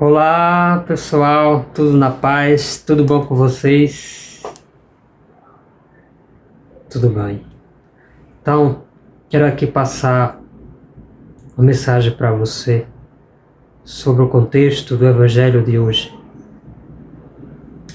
Olá pessoal, tudo na paz? Tudo bom com vocês? Tudo bem. Então, quero aqui passar uma mensagem para você sobre o contexto do Evangelho de hoje.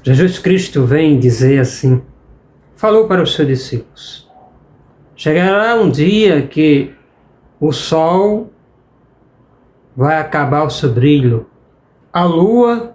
Jesus Cristo vem dizer assim, falou para os seus discípulos: chegará um dia que o sol vai acabar o seu brilho, a lua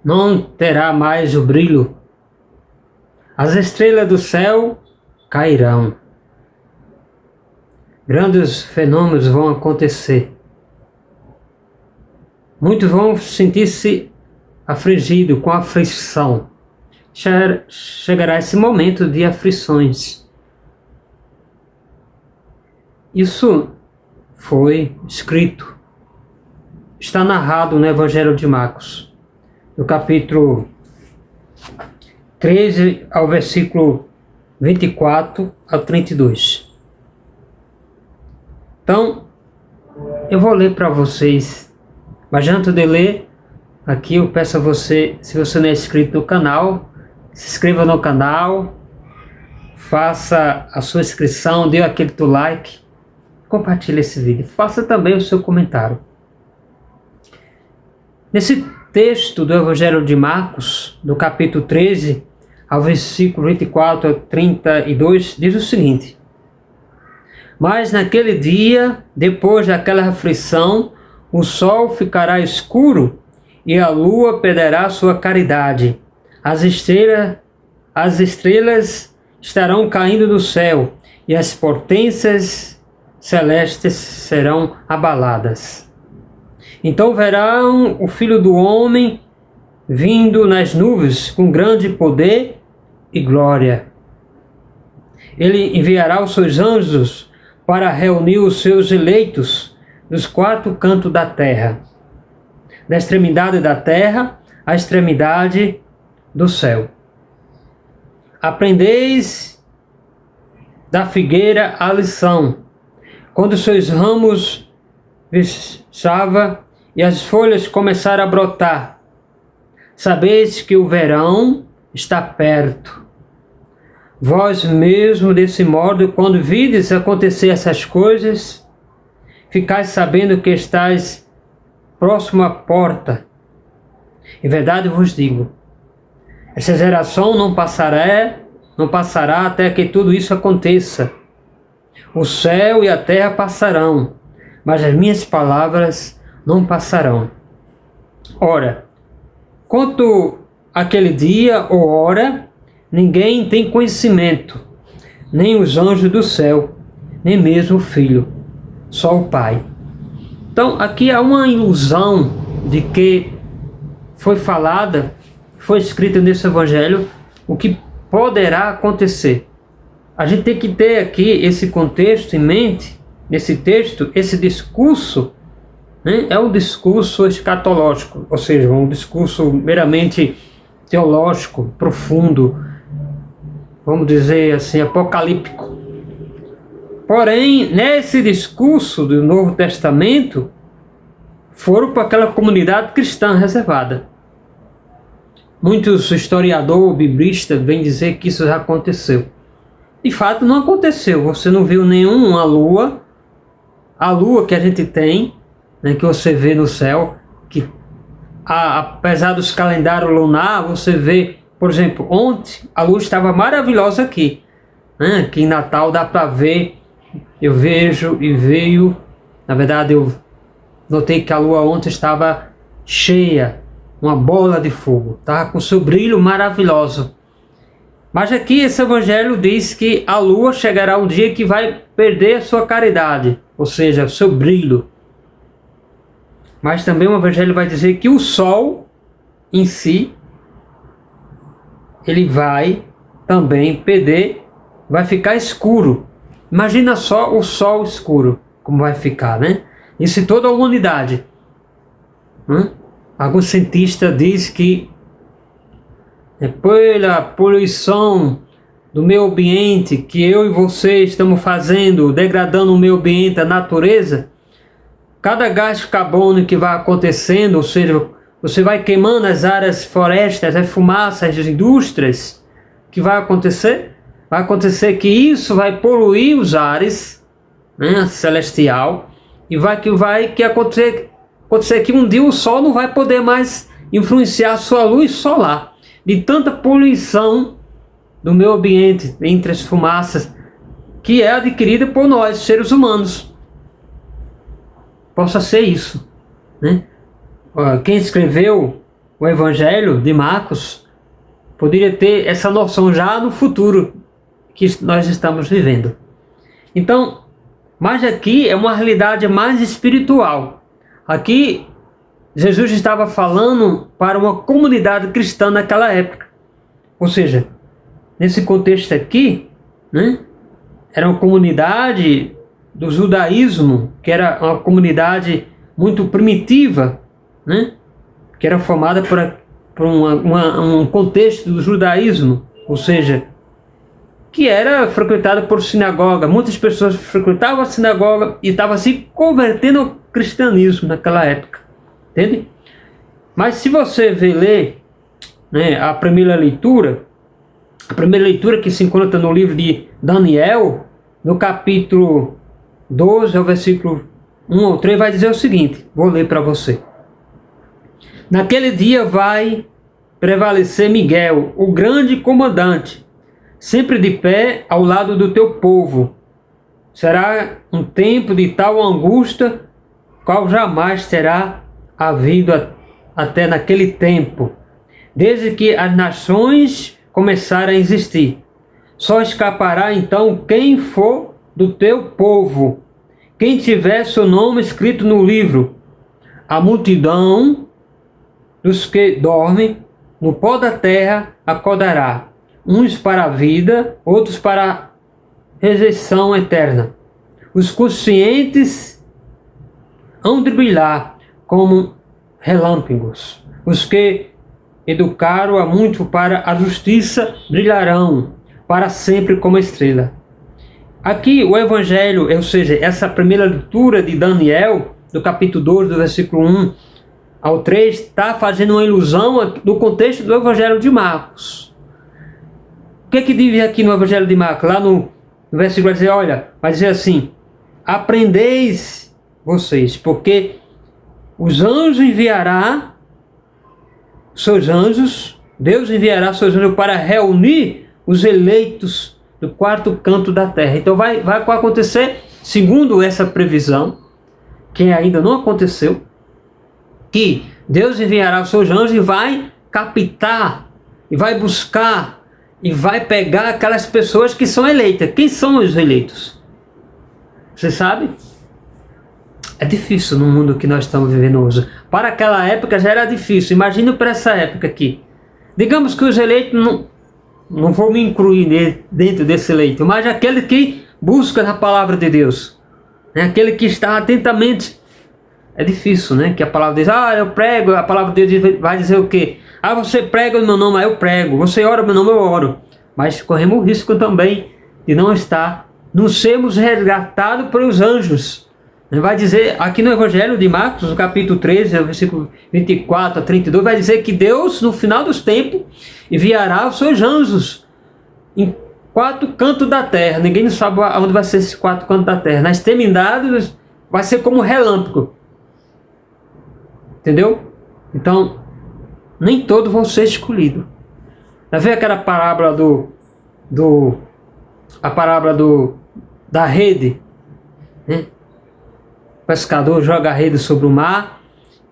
não terá mais o brilho, as estrelas do céu cairão. Grandes fenômenos vão acontecer. Muitos vão sentir-se afligidos, com aflição. Chegará esse momento de aflições. Isso foi escrito, está narrado no Evangelho de Marcos, no capítulo 13 ao versículo 24 ao 32. Então, eu vou ler para vocês, mas antes de ler, aqui eu peço a você, se você não é inscrito no canal, se inscreva no canal, faça a sua inscrição, dê aquele like, compartilhe esse vídeo, faça também o seu comentário. Nesse texto do Evangelho de Marcos, do capítulo 13 ao versículo 24 a 32, diz o seguinte: mas naquele dia, depois daquela aflição, o sol ficará escuro e a lua perderá sua claridade. As estrelas estarão caindo do céu e as potências celestes serão abaladas. Então verão o Filho do Homem vindo nas nuvens com grande poder e glória. Ele enviará os seus anjos para reunir os seus eleitos dos quatro cantos da terra, da extremidade da terra à extremidade do céu. Aprendeis da figueira a lição, quando seus ramos vexava e as folhas começaram a brotar. Sabeis que o verão está perto. Vós mesmo, desse modo, quando vides acontecer essas coisas, ficais sabendo que estáis próximo à porta. Em verdade vos digo, essa geração não passará até que tudo isso aconteça. O céu e a terra passarão, mas as minhas palavras não passarão. Ora, quanto àquele dia ou hora, ninguém tem conhecimento, nem os anjos do céu, nem mesmo o Filho, só o Pai. Então aqui há uma ilusão de que foi escrito nesse Evangelho o que poderá acontecer. A gente tem que ter aqui esse contexto em mente, nesse texto, esse discurso, né? É um discurso escatológico, ou seja, um discurso meramente teológico, profundo, vamos dizer assim, apocalíptico. Porém, nesse discurso do Novo Testamento, foram para aquela comunidade cristã reservada. Muitos historiadores, biblistas, vêm dizer que isso já aconteceu. De fato, não aconteceu. Você não viu nenhuma lua. A lua que a gente tem, né, que você vê no céu, que apesar dos calendários lunar, você vê, por exemplo, ontem a lua estava maravilhosa aqui, né? Aqui em Natal dá para ver, eu vejo e veio, na verdade eu notei que a lua ontem estava cheia, uma bola de fogo, tá? Com seu brilho maravilhoso. Mas aqui esse Evangelho diz que a lua chegará um dia que vai perder a sua claridade, ou seja, o seu brilho. Mas também o Evangelho vai dizer que o sol em si, ele vai também perder, vai ficar escuro. Imagina só o sol escuro, como vai ficar, né? Isso em toda a humanidade. Alguns cientistas dizem que pela poluição do meio ambiente que eu e você estamos fazendo, degradando o meio ambiente, a natureza, cada gás de carbono que vai acontecendo, ou seja, você vai queimando as áreas florestas, as fumaças das indústrias, que vai acontecer? Vai acontecer que isso vai poluir os ares, né, celestial, e vai acontecer que um dia o Sol não vai poder mais influenciar a sua luz solar, de tanta poluição do meio ambiente, entre as fumaças, que é adquirida por nós, seres humanos. Possa ser isso, né? Quem escreveu o Evangelho de Marcos poderia ter essa noção já no futuro que nós estamos vivendo. Então, mas aqui é uma realidade mais espiritual. Aqui Jesus estava falando para uma comunidade cristã naquela época. Ou seja, nesse contexto aqui, né, era uma comunidade do judaísmo, que era uma comunidade muito primitiva, né, que era formada por um contexto do judaísmo, ou seja, que era frequentada por sinagoga. Muitas pessoas frequentavam a sinagoga e estavam se convertendo ao cristianismo naquela época. Entende? Mas se você ler, né, a primeira leitura que se encontra no livro de Daniel, no capítulo 12, ao versículo 1 ao 3, vai dizer o seguinte, vou ler para você. Naquele dia vai prevalecer Miguel, o grande comandante, sempre de pé ao lado do teu povo. Será um tempo de tal angústia, qual jamais terá havido até naquele tempo, desde que as nações começaram a existir. Só escapará então quem for do teu povo, quem tiver seu nome escrito no livro. A multidão dos que dormem no pó da terra acordará, uns para a vida, outros para a rejeição eterna. Os conscientes hão de brilhar como relâmpagos. Os que educaram a muito para a justiça brilharão para sempre como estrela. Aqui o Evangelho, ou seja, essa primeira leitura de Daniel, do capítulo 2, do versículo 1 ao 3, está fazendo uma ilusão do contexto do Evangelho de Marcos. O que é que diz aqui no Evangelho de Marcos? Lá no versículo vai dizer, olha, vai dizer assim, aprendeis vocês, porque os anjos enviará seus anjos, Deus enviará seus anjos para reunir os eleitos do quarto canto da terra. Então vai acontecer, segundo essa previsão, que ainda não aconteceu, que Deus enviará os seus anjos e vai captar, e vai buscar, e vai pegar aquelas pessoas que são eleitas. Quem são os eleitos? Você sabe? É difícil no mundo que nós estamos vivendo hoje. Para aquela época já era difícil. Imagina para essa época aqui. Digamos que os eleitos, não vou me incluir dentro desse eleito, mas aquele que busca na palavra de Deus. Né? Aquele que está atentamente. É difícil, né? Que a palavra diz, eu prego, a palavra de Deus vai dizer o quê? Você prega no meu nome, eu prego. Você ora no meu nome, eu oro. Mas corremos o risco também de não sermos resgatados pelos anjos. Vai dizer, aqui no Evangelho de Marcos, no capítulo 13, versículo 24 a 32, vai dizer que Deus, no final dos tempos, enviará os seus anjos em 4 cantos da terra. Ninguém sabe onde vai ser esses 4 cantos da terra. Nas extremidades vai ser como relâmpago. Entendeu? Então, nem todos vão ser escolhidos. Já viu aquela parábola da rede? Né? O pescador joga a rede sobre o mar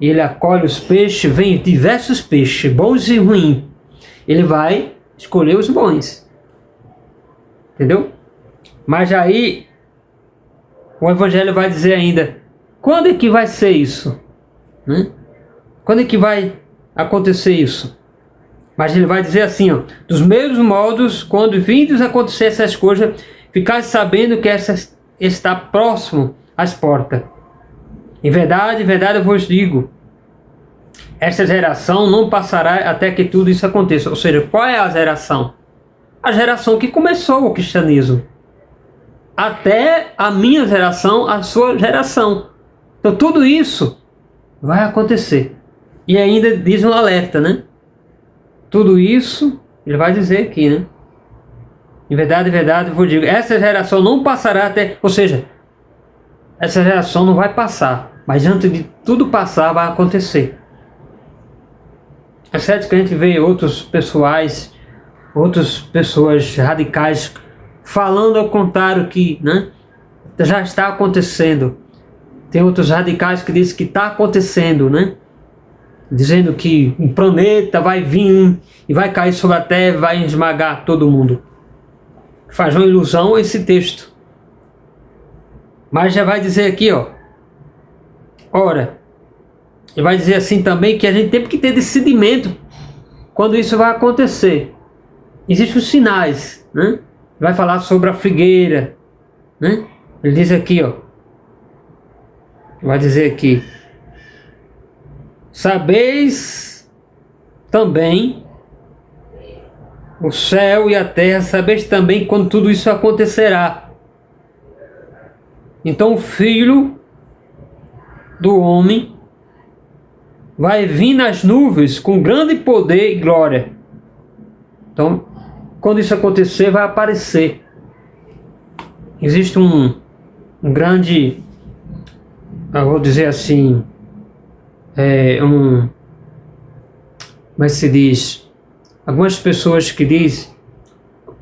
e ele acolhe os peixes, vem diversos peixes, bons e ruins. Ele vai escolher os bons. Entendeu? Mas aí o Evangelho vai dizer ainda, quando é que vai ser isso? Né? Quando é que vai acontecer isso? Mas ele vai dizer assim, dos mesmos modos, quando vindos acontecer essas coisas, ficai sabendo que essa está próximo às portas. Em verdade eu vos digo, esta geração não passará até que tudo isso aconteça. Ou seja, qual é a geração? A geração que começou o cristianismo. Até a minha geração, a sua geração. Então tudo isso vai acontecer. E ainda diz um alerta, né? Tudo isso, ele vai dizer aqui, né? Em verdade, eu vos digo, essa geração não passará até... Ou seja, essa geração não vai passar, mas antes de tudo passar, vai acontecer. É certo que a gente vê outras pessoas radicais falando ao contrário que, né, já está acontecendo. Tem outros radicais que dizem que está acontecendo, né? Dizendo que um planeta vai vir e vai cair sobre a Terra e vai esmagar todo mundo. Faz uma ilusão esse texto. Mas já vai dizer aqui, ó. Ora, ele vai dizer assim também que a gente tem que ter discernimento quando isso vai acontecer. Existem os sinais, né? Vai falar sobre a figueira, né? Ele diz aqui, ó. Vai dizer aqui: sabeis também o céu e a terra, sabeis também quando tudo isso acontecerá. Então o Filho do Homem vai vir nas nuvens com grande poder e glória. Então, quando isso acontecer, vai aparecer. Existe um grande, eu vou dizer assim, como é que se diz? Algumas pessoas que dizem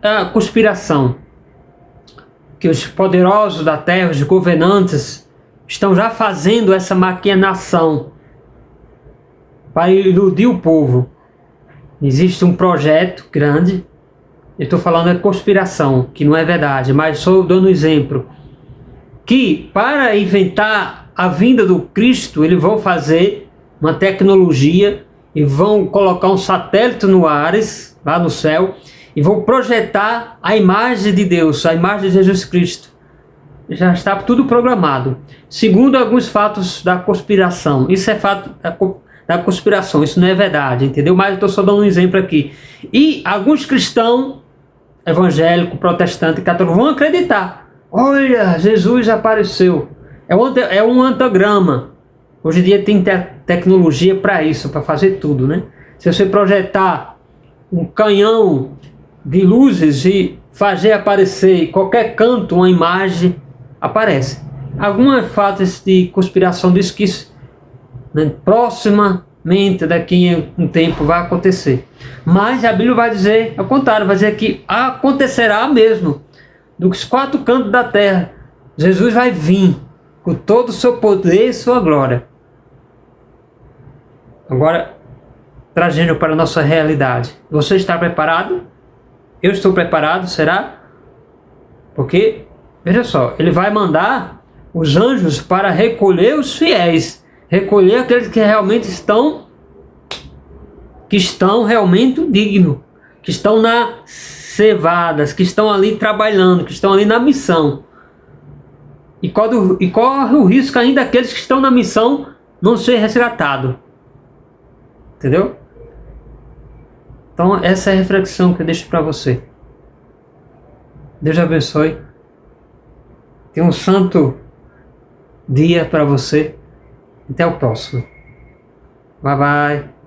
a conspiração, que os poderosos da terra, os governantes, estão já fazendo essa maquinação para iludir o povo. Existe um projeto grande, eu estou falando de conspiração, que não é verdade, mas só dando um exemplo, que para inventar a vinda do Cristo, eles vão fazer uma tecnologia e vão colocar um satélite no Ares, lá no céu, e vão projetar a imagem de Deus, a imagem de Jesus Cristo. Já está tudo programado. Segundo alguns fatos da conspiração, isso é fato da conspiração, isso não é verdade, entendeu? Mas eu estou só dando um exemplo aqui. E alguns cristãos, evangélicos, protestantes, católicos, vão acreditar. Olha, Jesus apareceu. É um antograma. Hoje em dia tem tecnologia para isso, para fazer tudo, né? Se você projetar um canhão de luzes e fazer aparecer em qualquer canto uma imagem, aparece. Algumas fatos de conspiração diz que isso, né, proximamente, daqui a um tempo, vai acontecer. Mas a Bíblia vai dizer ao contrário, vai dizer que acontecerá mesmo. Dos quatro cantos da terra, Jesus vai vir com todo o seu poder e sua glória. Agora, trazendo para a nossa realidade. Você está preparado? Eu estou preparado, será? Porque, veja só, ele vai mandar os anjos para recolher os fiéis. Recolher aqueles que realmente estão realmente dignos. Que estão na cevadas, que estão ali trabalhando, que estão ali na missão. E corre o risco ainda daqueles que estão na missão não ser resgatados. Entendeu? Então essa é a reflexão que eu deixo para você. Deus abençoe. Tenha um santo dia para você. Até o próximo. Bye bye.